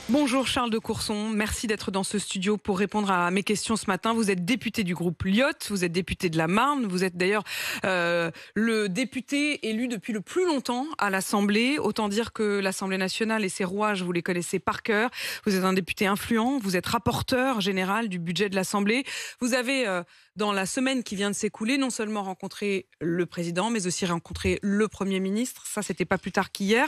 Bonjour Charles de Courson, merci d'être dans ce studio pour répondre à mes questions ce matin. Vous êtes député du groupe Lyotte, vous êtes député de la Marne, vous êtes d'ailleurs le député élu depuis le plus longtemps à l'Assemblée. Autant dire que l'Assemblée nationale et ses rouages, vous les connaissez par cœur. Vous êtes un député influent, vous êtes rapporteur général du budget de l'Assemblée. Vous avez, dans la semaine qui vient de s'écouler, non seulement rencontré le président, mais aussi rencontré le Premier ministre. Ça, c'était pas plus tard qu'hier.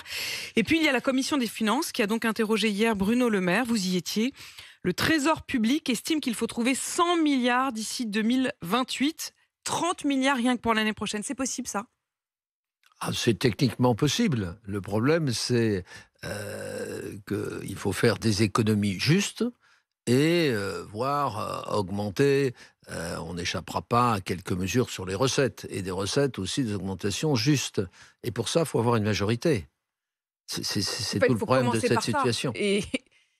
Et puis, il y a la Commission des finances qui a donc interrogé hier Bruno Le Maire, vous y étiez. Le Trésor public estime qu'il faut trouver 100 milliards d'ici 2028, 30 milliards rien que pour l'année prochaine. C'est possible ça ? C'est techniquement possible. Le problème, c'est qu'il faut faire des économies justes et voire augmenter. On n'échappera pas à quelques mesures sur les recettes. Et des recettes aussi, des augmentations justes. Et pour ça, il faut avoir une majorité. C'est tout le problème de cette situation.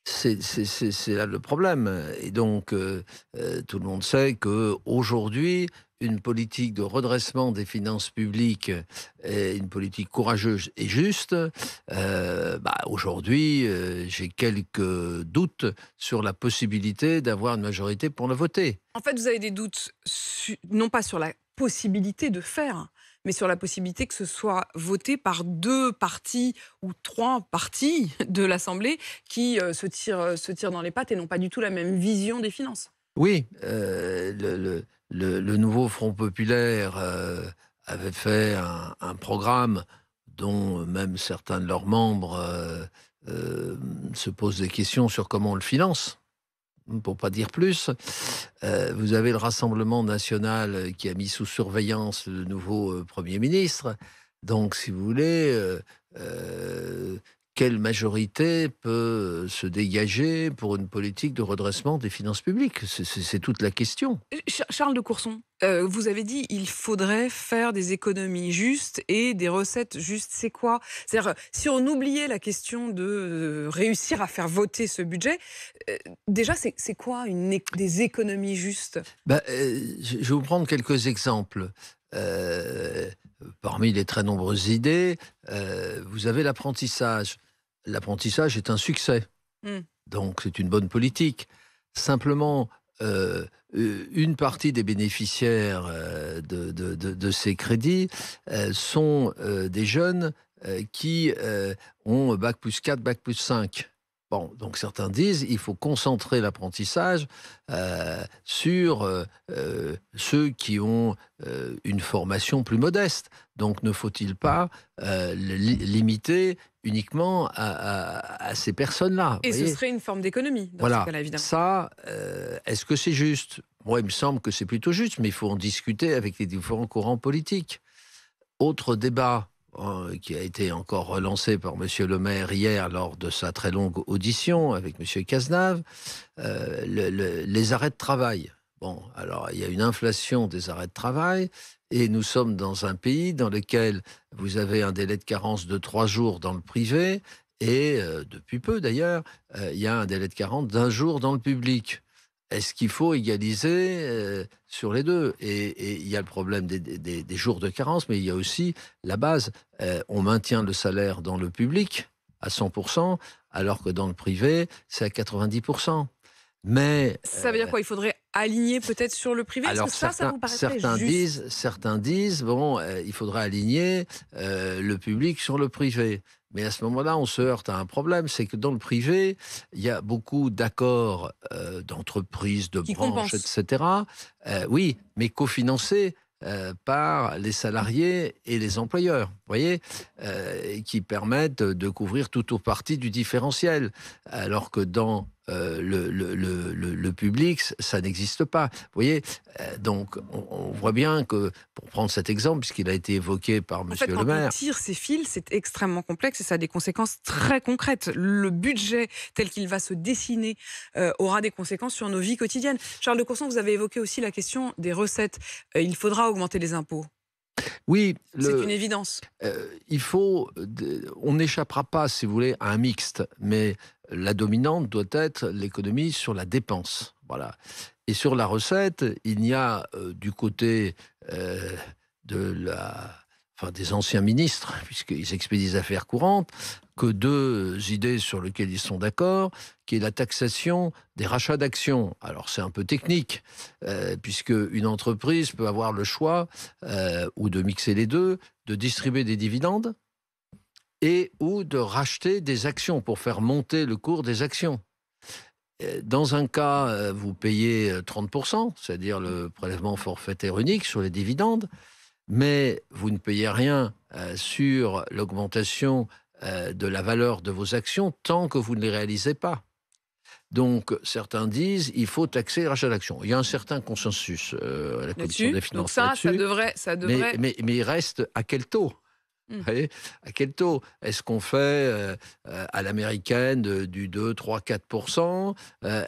C'est là le problème. Et donc, tout le monde sait qu'aujourd'hui, une politique de redressement des finances publiques est une politique courageuse et juste. Aujourd'hui, j'ai quelques doutes sur la possibilité d'avoir une majorité pour le voter. En fait, vous avez des doutes, non pas sur la possibilité de faire, mais sur la possibilité que ce soit voté par 2 partis ou 3 partis de l'Assemblée qui se tirent dans les pattes et n'ont pas du tout la même vision des finances. Oui, le nouveau Front populaire avait fait un programme dont même certains de leurs membres se posent des questions sur comment on le finance. Pour pas dire plus, vous avez le Rassemblement national qui a mis sous surveillance le nouveau Premier ministre. Donc, si vous voulez, quelle majorité peut se dégager pour une politique de redressement des finances publiques ? C'est toute la question. Charles de Courson, vous avez dit il faudrait faire des économies justes et des recettes justes. C'est quoi ? C'est-à-dire, si on oubliait la question de réussir à faire voter ce budget, déjà, c'est quoi des économies justes ? Je vais vous prendre quelques exemples. Parmi les très nombreuses idées, vous avez l'apprentissage. L'apprentissage est un succès. Donc, c'est une bonne politique. Simplement, une partie des bénéficiaires de ces crédits sont des jeunes qui ont Bac+4, Bac+5. Bon, donc certains disent il faut concentrer l'apprentissage sur ceux qui ont une formation plus modeste. Donc ne faut-il pas limiter uniquement à ces personnes-là ? Et ce serait une forme d'économie dans ce cas-là, évidemment. Ça, est-ce que c'est juste ? Moi, il me semble que c'est plutôt juste, mais il faut en discuter avec les différents courants politiques. Autre débat qui a été encore relancé par M. Le Maire hier lors de sa très longue audition avec M. Cazenave, les arrêts de travail. Bon, alors il y a une inflation des arrêts de travail et nous sommes dans un pays dans lequel vous avez un délai de carence de 3 jours dans le privé et depuis peu d'ailleurs, il y a un délai de carence d'1 jour dans le public. Est-ce qu'il faut égaliser sur les deux ? Et il y a le problème des jours de carence, mais il y a aussi la base. On maintient le salaire dans le public à 100%, alors que dans le privé, c'est à 90%. Mais ça veut dire quoi ? Il faudrait aligner peut-être sur le privé ? Alors, ça vous paraîtrait juste ? certains disent, il faudrait aligner le public sur le privé. Mais à ce moment-là, on se heurte à un problème, c'est que dans le privé, il y a beaucoup d'accords d'entreprises, de branches, etc. Oui, mais cofinancés par les salariés et les employeurs, vous voyez, qui permettent de couvrir tout ou partie du différentiel, alors que dans le public, ça n'existe pas. Vous voyez, donc on voit bien que, pour prendre cet exemple, puisqu'il a été évoqué par M. Le Maire... Quand on tire ces fils, c'est extrêmement complexe et ça a des conséquences très concrètes. Le budget tel qu'il va se dessiner aura des conséquences sur nos vies quotidiennes. Charles de Courson, vous avez évoqué aussi la question des recettes. Il faudra augmenter les impôts. Oui, c'est une évidence. On n'échappera pas, si vous voulez, à un mixte, mais la dominante doit être l'économie sur la dépense. Voilà. Et sur la recette, il n'y a du côté des anciens ministres, puisqu'ils expédient des affaires courantes, que deux idées sur lesquelles ils sont d'accord, qui est la taxation des rachats d'actions. Alors c'est un peu technique, puisque une entreprise peut avoir le choix, ou de mixer les deux, de distribuer des dividendes et ou de racheter des actions pour faire monter le cours des actions. Dans un cas, vous payez 30%, c'est-à-dire le prélèvement forfaitaire unique sur les dividendes, mais vous ne payez rien sur l'augmentation de la valeur de vos actions tant que vous ne les réalisez pas. Donc, certains disent il faut taxer les rachats d'actions. Il y a un certain consensus à la Commission des finances là-dessus. Donc ça devrait... Mais il reste à quel taux ? Vous voyez, à quel taux? Est-ce qu'on fait à l'américaine du 2, 3, 4%?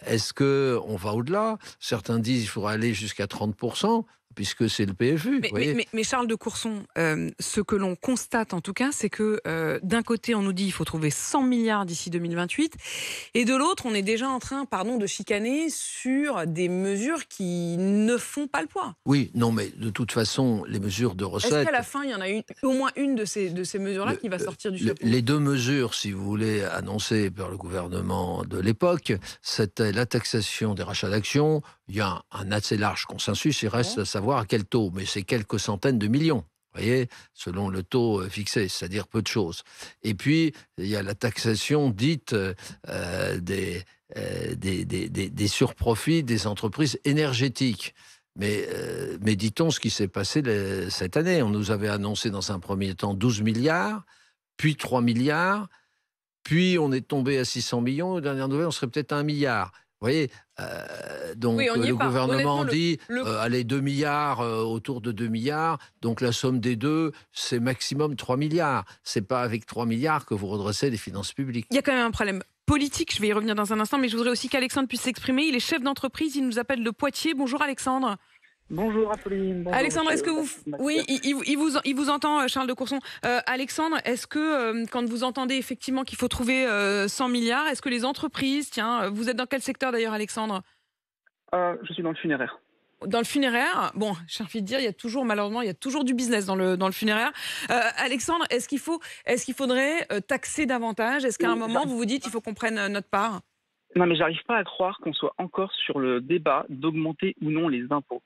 Est-ce qu'on va au-delà? Certains disent qu'il faudra aller jusqu'à 30%, puisque c'est le PFU. Mais Charles de Courson, ce que l'on constate en tout cas, c'est que d'un côté, on nous dit qu'il faut trouver 100 milliards d'ici 2028, et de l'autre, on est déjà en train, de chicaner sur des mesures qui ne font pas le poids. Oui, non, mais de toute façon, les mesures de recettes... Est-ce qu'à la fin, il y en a au moins une de ces mesures-là qui va sortir du chapeau? Les deux mesures, si vous voulez, annoncées par le gouvernement de l'époque, c'était la taxation des rachats d'actions. Il y a un assez large consensus, il reste à savoir à quel taux, mais c'est quelques centaines de millions, vous voyez, selon le taux fixé, c'est-à-dire peu de choses. Et puis, il y a la taxation dite des surprofits des entreprises énergétiques. Mais dit-on ce qui s'est passé cette année? On nous avait annoncé dans un premier temps 12 milliards, puis 3 milliards, puis on est tombé à 600 millions, aux dernières nouvelles, on serait peut-être à 1 milliard. Vous voyez, donc oui, le gouvernement dit, allez, 2 milliards, autour de 2 milliards, donc la somme des deux, c'est maximum 3 milliards. C'est pas avec 3 milliards que vous redressez les finances publiques. Il y a quand même un problème politique, je vais y revenir dans un instant, mais je voudrais aussi qu'Alexandre puisse s'exprimer. Il est chef d'entreprise, il nous appelle de Poitiers. Bonjour Alexandre. Bonjour Apolline. Bonjour, Alexandre, est-ce que vous... Oui, il vous entend, Charles de Courson. Alexandre, est-ce que quand vous entendez effectivement qu'il faut trouver 100 milliards, est-ce que les entreprises, vous êtes dans quel secteur d'ailleurs Alexandre? Je suis dans le funéraire. Dans le funéraire, bon, j'ai envie de dire, malheureusement, il y a toujours du business dans le funéraire. Alexandre, est-ce qu'il faudrait taxer davantage? Est-ce qu'à un moment, vous vous dites, il faut qu'on prenne notre part? Non, mais j'arrive pas à croire qu'on soit encore sur le débat d'augmenter ou non les impôts.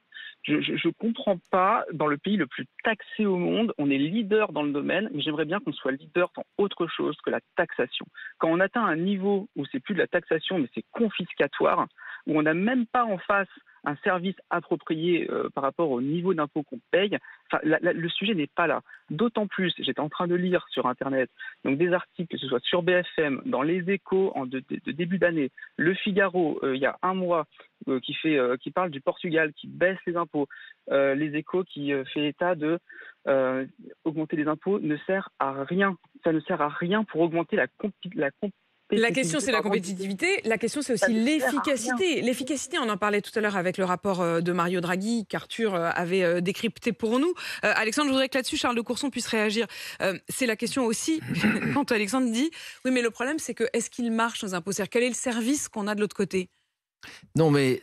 Je comprends pas, dans le pays le plus taxé au monde, on est leader dans le domaine, mais j'aimerais bien qu'on soit leader dans autre chose que la taxation. Quand on atteint un niveau où c'est plus de la taxation, mais c'est confiscatoire, où on n'a même pas en face un service approprié par rapport au niveau d'impôt qu'on paye, le sujet n'est pas là. D'autant plus, j'étais en train de lire sur Internet donc des articles, que ce soit sur BFM, dans Les Échos de début d'année, Le Figaro, il y a un mois, qui parle du Portugal, qui baisse les impôts, Les Échos qui fait état de augmenter les impôts ne sert à rien. Ça ne sert à rien pour augmenter la question, c'est la compétitivité. La question, c'est aussi l'efficacité. L'efficacité, on en parlait tout à l'heure avec le rapport de Mario Draghi qu'Arthur avait décrypté pour nous. Alexandre, je voudrais que là-dessus, Charles de Courson puisse réagir. C'est la question aussi, quand Alexandre dit « Oui, mais le problème, c'est que est-ce qu'il marche nos impôts? C'est-à-dire, quel est le service qu'on a de l'autre côté ?» Non, mais...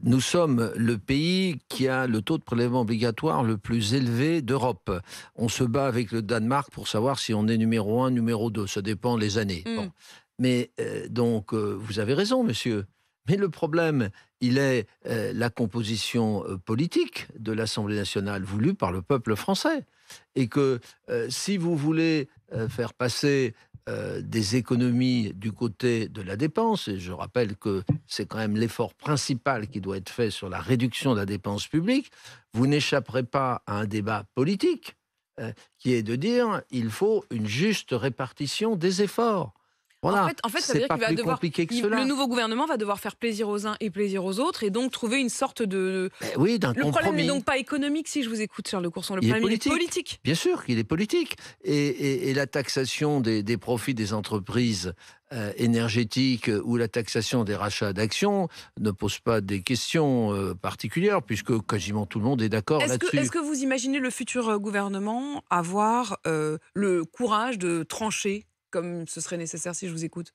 nous sommes le pays qui a le taux de prélèvement obligatoire le plus élevé d'Europe. On se bat avec le Danemark pour savoir si on est numéro 1, numéro 2. Ça dépend les années. Bon. Mais donc, vous avez raison, monsieur. Mais le problème, il est la composition politique de l'Assemblée nationale voulue par le peuple français. Et que si vous voulez faire passer des économies du côté de la dépense, et je rappelle que c'est quand même l'effort principal qui doit être fait sur la réduction de la dépense publique, vous n'échapperez pas à un débat politique qui est de dire il faut une juste répartition des efforts. Voilà. En fait, ça veut dire qu'il va devoir, le nouveau gouvernement va devoir faire plaisir aux uns et plaisir aux autres, et donc trouver une sorte de... Oui, d'un compromis. Le problème n'est donc pas économique, si je vous écoute, Charles de Courson. Le problème est politique. Bien sûr qu'il est politique. Et la taxation des profits des entreprises énergétiques ou la taxation des rachats d'actions ne pose pas des questions particulières, puisque quasiment tout le monde est d'accord là-dessus. Est-ce que vous imaginez le futur gouvernement avoir le courage de trancher comme ce serait nécessaire, si je vous écoute?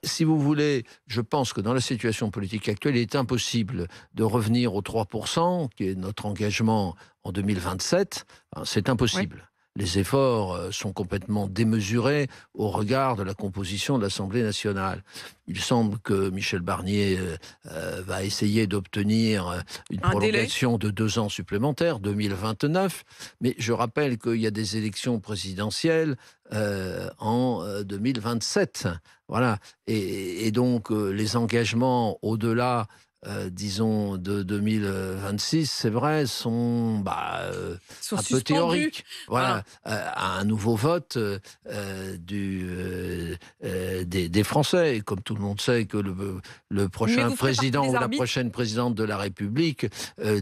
Si vous voulez, je pense que dans la situation politique actuelle, il est impossible de revenir aux 3%, qui est notre engagement en 2027. C'est impossible. les efforts sont complètement démesurés au regard de la composition de l'Assemblée nationale. Il semble que Michel Barnier va essayer d'obtenir une prolongation de 2 ans supplémentaires, 2029. Mais je rappelle qu'il y a des élections présidentielles en 2027. Voilà. Et donc, les engagements au-delà disons, de 2026, c'est vrai, sont un peu théoriques. Voilà, à un nouveau vote des Français. Et comme tout le monde sait que le prochain président ou la prochaine présidente de la République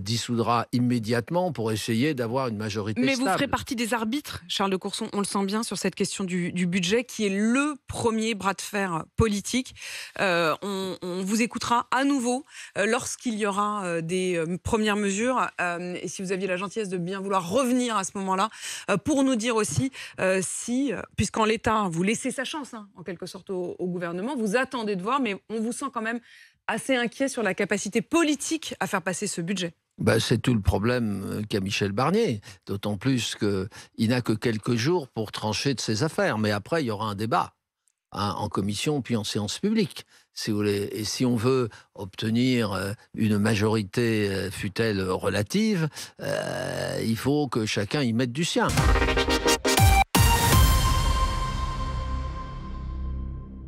dissoudra immédiatement pour essayer d'avoir une majorité stable. Mais vous ferez partie des arbitres, Charles de Courson, on le sent bien sur cette question du budget, qui est le premier bras de fer politique. On vous écoutera à nouveau lorsqu'il y aura des premières mesures, et si vous aviez la gentillesse de bien vouloir revenir à ce moment-là, pour nous dire aussi si, puisqu'en l'état, vous laissez sa chance, en quelque sorte, au gouvernement, vous attendez de voir, mais on vous sent quand même assez inquiet sur la capacité politique à faire passer ce budget. C'est tout le problème qu'a Michel Barnier, d'autant plus qu'il n'a que quelques jours pour trancher de ses affaires, mais après il y aura un débat. En commission puis en séance publique, si vous voulez. Et si on veut obtenir une majorité, fût-elle relative, il faut que chacun y mette du sien.